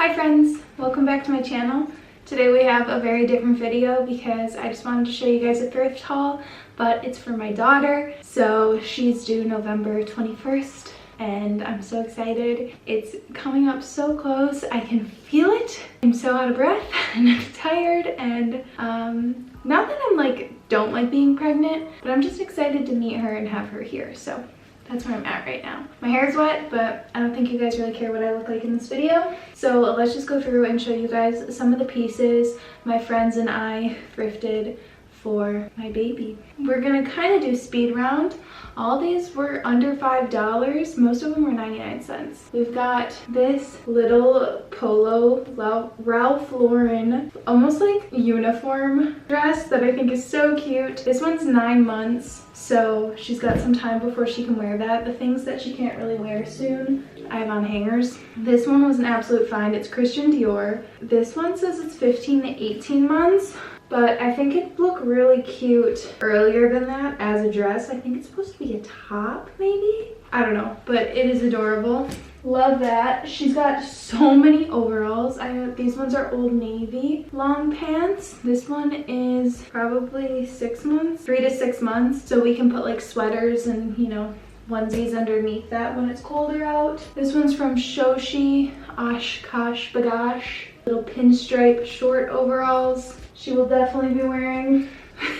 Hi friends, welcome back to my channel. Today we have a very different video because I just wanted to show you guys a thrift haul, but it's for my daughter. So she's due November 21st and I'm so excited. It's coming up so close. I can feel it. I'm so out of breath and I'm tired and not that I'm don't like being pregnant, but I'm just excited to meet her and have her here. So that's where I'm at right now. My hair's wet, but I don't think you guys really care what I look like in this video. So let's just go through and show you guys some of the pieces my friends and I thrifted for my baby. We're gonna kind of do speed round. All these were under $5. Most of them were 99 cents. We've got this little polo Ralph Lauren, almost like uniform dress that I think is so cute. This one's 9 months, so she's got some time before she can wear that. The things that she can't really wear soon, I have on hangers. This one was an absolute find. It's Christian Dior. This one says it's 15 to 18 months. But I think it'd look really cute earlier than that as a dress. I think it's supposed to be a top, maybe? I don't know, but it is adorable. Love that. She's got so many overalls. These ones are Old Navy long pants. This one is probably 6 months, 3 to 6 months. So we can put like sweaters and, you know, onesies underneath that when it's colder out. This one's from Shoshi Oshkosh Bagash. Little pinstripe short overalls. She will definitely be wearing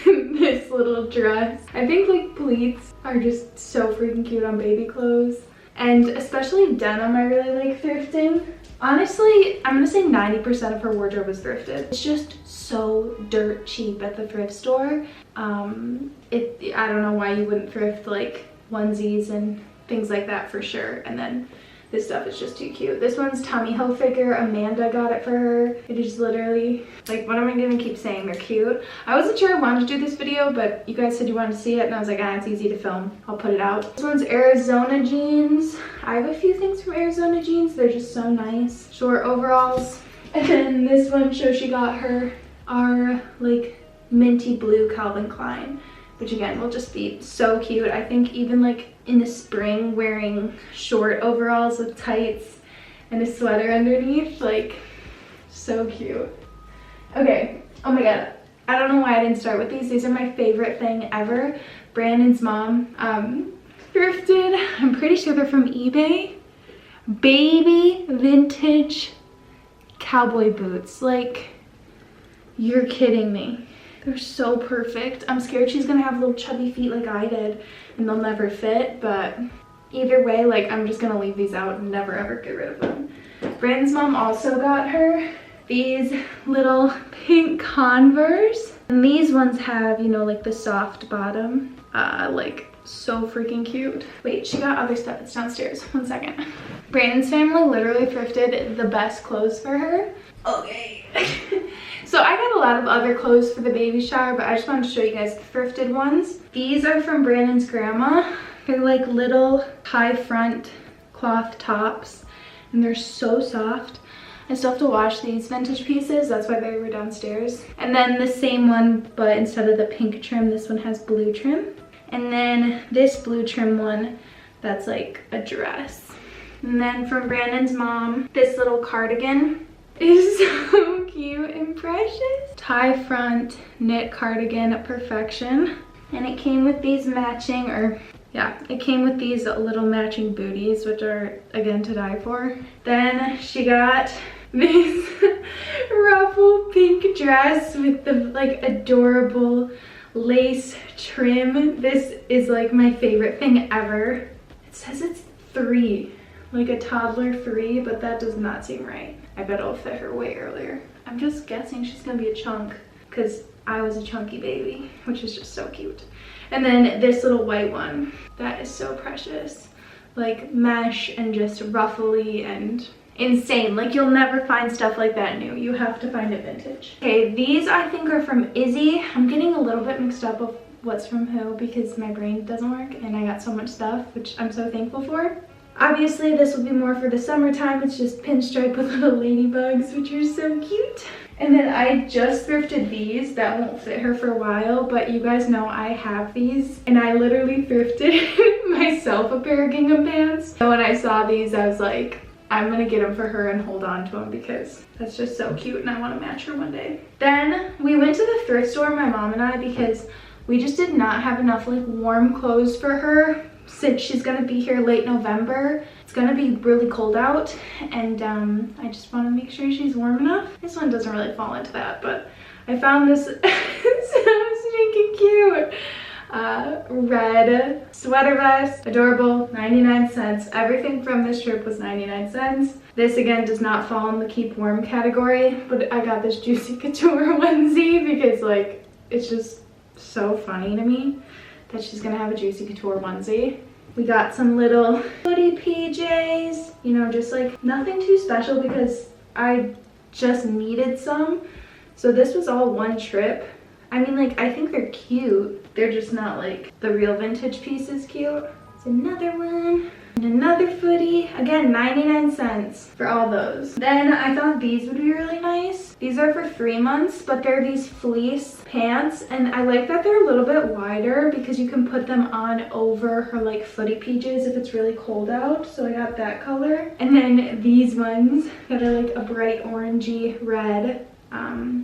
this little dress. I think like pleats are just so freaking cute on baby clothes. And especially denim, I really like thrifting. Honestly, I'm gonna say 90% of her wardrobe is thrifted. It's just so dirt cheap at the thrift store. I don't know why you wouldn't thrift like onesies and things like that for sure. And then this stuff is just too cute. This one's Tommy Hilfiger. Amanda got it for her. It is literally, like, what am I gonna keep saying? They're cute. I wasn't sure I wanted to do this video, but you guys said you wanted to see it, and I was like, it's easy to film. I'll put it out. This one's Arizona jeans. I have a few things from Arizona jeans. They're just so nice. Short overalls. And then this one shows she got her our, like, minty blue Calvin Klein, which again will just be so cute. I think even like in the spring wearing short overalls with tights and a sweater underneath, like so cute. Okay, oh my god, I don't know why I didn't start with these. These are my favorite thing ever. Brandon's mom thrifted, I'm pretty sure they're from eBay, baby vintage cowboy boots. Like, you're kidding me. They're so perfect. I'm scared she's gonna have little chubby feet like I did and they'll never fit, but either way, like, I'm just gonna leave these out and never ever get rid of them. Brandon's mom also got her these little pink Converse. And these ones have, you know, like the soft bottom, like so freaking cute. Wait, she got other stuff. It's downstairs. 1 second. Brandon's family literally thrifted the best clothes for her. Okay. So I got a lot of other clothes for the baby shower, but I just wanted to show you guys the thrifted ones. These are from Brandon's grandma. They're like little high front cloth tops, and they're so soft. I still have to wash these vintage pieces. That's why they were downstairs. And then the same one, but instead of the pink trim, this one has blue trim. And then this blue trim one, that's like a dress. And then from Brandon's mom, this little cardigan is so cute and precious. Tie front knit cardigan at perfection. And it came with these matching, it came with these little matching booties, which are again to die for. Then she got this ruffle pink dress with the like adorable lace trim. This is like my favorite thing ever. It says it's 3, like a toddler 3, but that does not seem right. I bet it'll fit her way earlier. I'm just guessing she's gonna be a chunk because I was a chunky baby, which is just so cute. And then this little white one, that is so precious. Like mesh and just ruffly and insane. Like, you'll never find stuff like that new. You have to find it vintage. Okay, these I think are from Izzy. I'm getting a little bit mixed up of what's from who because my brain doesn't work and I got so much stuff, which I'm so thankful for. Obviously, this will be more for the summertime. It's just pinstripe with little ladybugs, which are so cute. And then I just thrifted these. That won't fit her for a while, but you guys know I have these. And I literally thrifted myself a pair of gingham pants. So when I saw these, I was like, I'm gonna get them for her and hold on to them because that's just so cute and I want to match her one day. Then we went to the thrift store, my mom and I, because we just did not have enough like warm clothes for her since she's gonna be here late November. It's gonna be really cold out, and I just want to make sure she's warm enough. This one doesn't really fall into that, but I found this so stinking cute red sweater vest. Adorable, 99 cents. Everything from this trip was 99 cents. This again does not fall in the keep warm category, but I got this Juicy Couture onesie because like it's just so funny to me that she's gonna have a Juicy Couture onesie. We got some little hoodie PJs, you know, just like nothing too special because I just needed some. So this was all one trip. I mean, like, I think they're cute. They're just not like the real vintage pieces cute. It's another one. And another footy. Again, 99 cents for all those. Then I thought these would be really nice. These are for 3 months, but they're these fleece pants. And I like that they're a little bit wider because you can put them on over her like footy PJs if it's really cold out. So I got that color. And then these ones that are like a bright orangey red.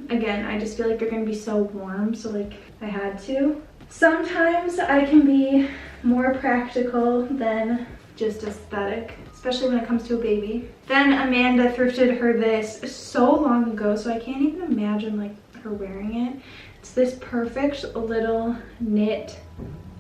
Again, I just feel like they're gonna be so warm, so like I had to. Sometimes I can be more practical than just aesthetic, especially when it comes to a baby. Then Amanda thrifted her this so long ago, so I can't even imagine like her wearing it. It's this perfect little knit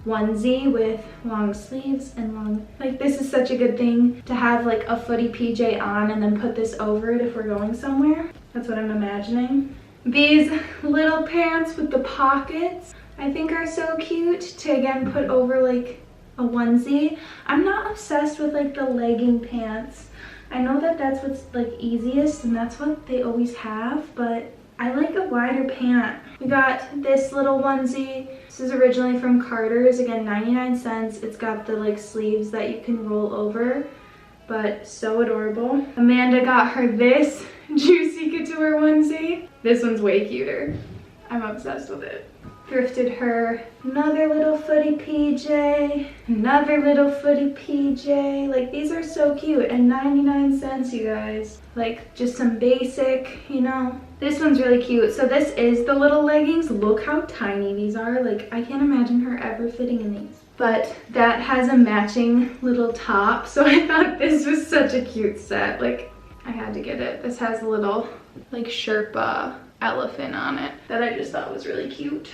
onesie with long sleeves and long, like this is such a good thing to have like a footy PJ on and then put this over it if we're going somewhere. That's what I'm imagining. These little pants with the pockets I think are so cute to again put over like a onesie. I'm not obsessed with like the legging pants. I know that that's what's like easiest and that's what they always have, but I like a wider pant. We got this little onesie. This is originally from Carter's, again 99 cents. It's got the like sleeves that you can roll over, but so adorable. Amanda got her this Juicy Couture onesie. This one's way cuter. I'm obsessed with it. Thrifted her another little footy PJ, another little footy PJ. Like these are so cute and 99 cents, you guys. Like just some basic, you know. This one's really cute. So this is the little leggings. Look how tiny these are. Like I can't imagine her ever fitting in these. But that has a matching little top. So I thought this was such a cute set. Like I had to get it. This has a little like Sherpa elephant on it that I just thought was really cute.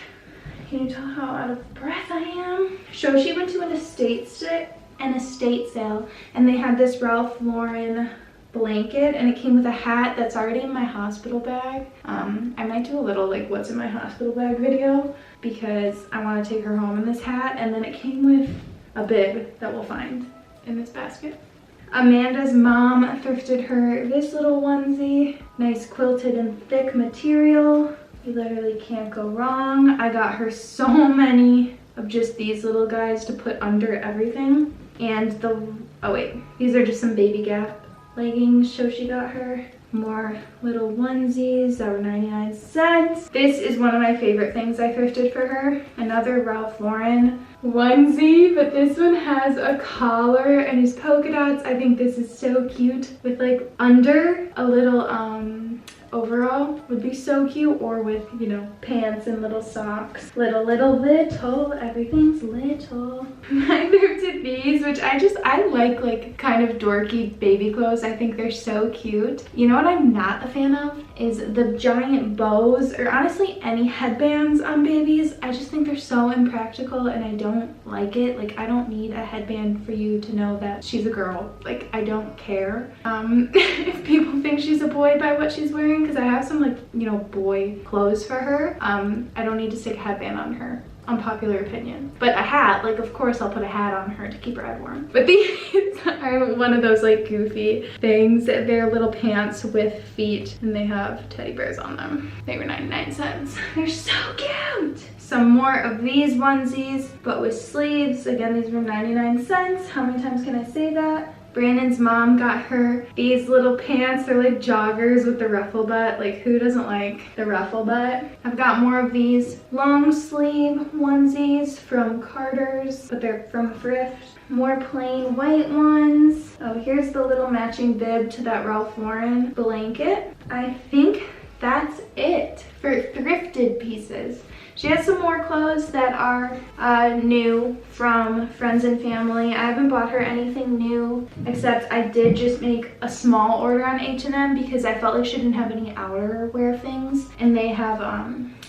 Can you tell how out of breath I am? So she went to an estate sale and they had this Ralph Lauren blanket and it came with a hat that's already in my hospital bag. I might do a little like what's in my hospital bag video because I want to take her home in this hat, and then it came with a bib that we'll find in this basket. Amanda's mom thrifted her this little onesie, nice quilted and thick material. You literally can't go wrong. I got her so many of just these little guys to put under everything. And these are just some Baby Gap leggings. So she got her more little onesies that were 99 cents. This is one of my favorite things I thrifted for her. Another Ralph Lauren onesie, but this one has a collar and is polka dots. I think this is so cute with like under a little overall would be so cute, or with, you know, pants and little socks. Little, everything's little. I thrifted these, which I like kind of dorky baby clothes. I think they're so cute. You know what I'm not a fan of is the giant bows, or honestly any headbands on babies. I just think they're so impractical and I don't like it. Like I don't need a headband for you to know that she's a girl. Like I don't care if people think she's a boy by what she's wearing, because I have some like, you know, boy clothes for her. I don't need to stick a headband on her. Unpopular opinion. But a hat, like of course I'll put a hat on her to keep her head warm. But these are one of those like goofy things. They're little pants with feet and they have teddy bears on them. They were 99 cents. They're so cute. Some more of these onesies, but with sleeves. Again, these were 99 cents. How many times can I say that? Brandon's mom got her these little pants. They're like joggers with the ruffle butt. Like, who doesn't like the ruffle butt? I've got more of these long sleeve onesies from Carter's, but they're from thrift. More plain white ones. Oh, here's the little matching bib to that Ralph Lauren blanket. I think that's it for thrifted pieces. She has some more clothes that are new from friends and family. I haven't bought her anything new, except I did just make a small order on H&M because I felt like she didn't have any outerwear things. And they have,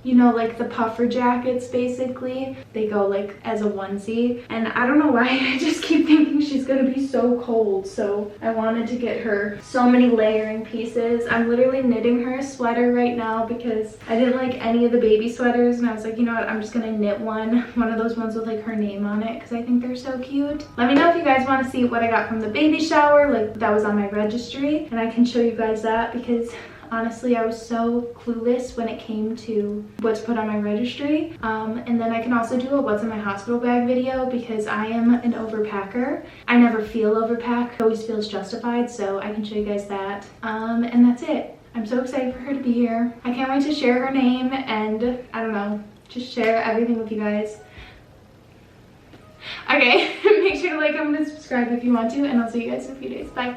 you know, like the puffer jackets, basically. They go like as a onesie. And I don't know why, I just keep thinking she's gonna be so cold. So I wanted to get her so many layering pieces. I'm literally knitting her a sweater right now because I didn't like any of the baby sweaters. And I was like, you know what, I'm just gonna knit one of those ones with like her name on it because I think they're so cute. Let me know if you guys want to see what I got from the baby shower, like that was on my registry, and I can show you guys that because honestly I was so clueless when it came to what to put on my registry. And then I can also do a what's in my hospital bag video because I am an overpacker. I never feel overpacked, it always feels justified, so I can show you guys that. And that's it. I'm so excited for her to be here. I can't wait to share her name and, I don't know, just share everything with you guys. Okay, make sure to like, comment, and subscribe if you want to, and I'll see you guys in a few days. Bye.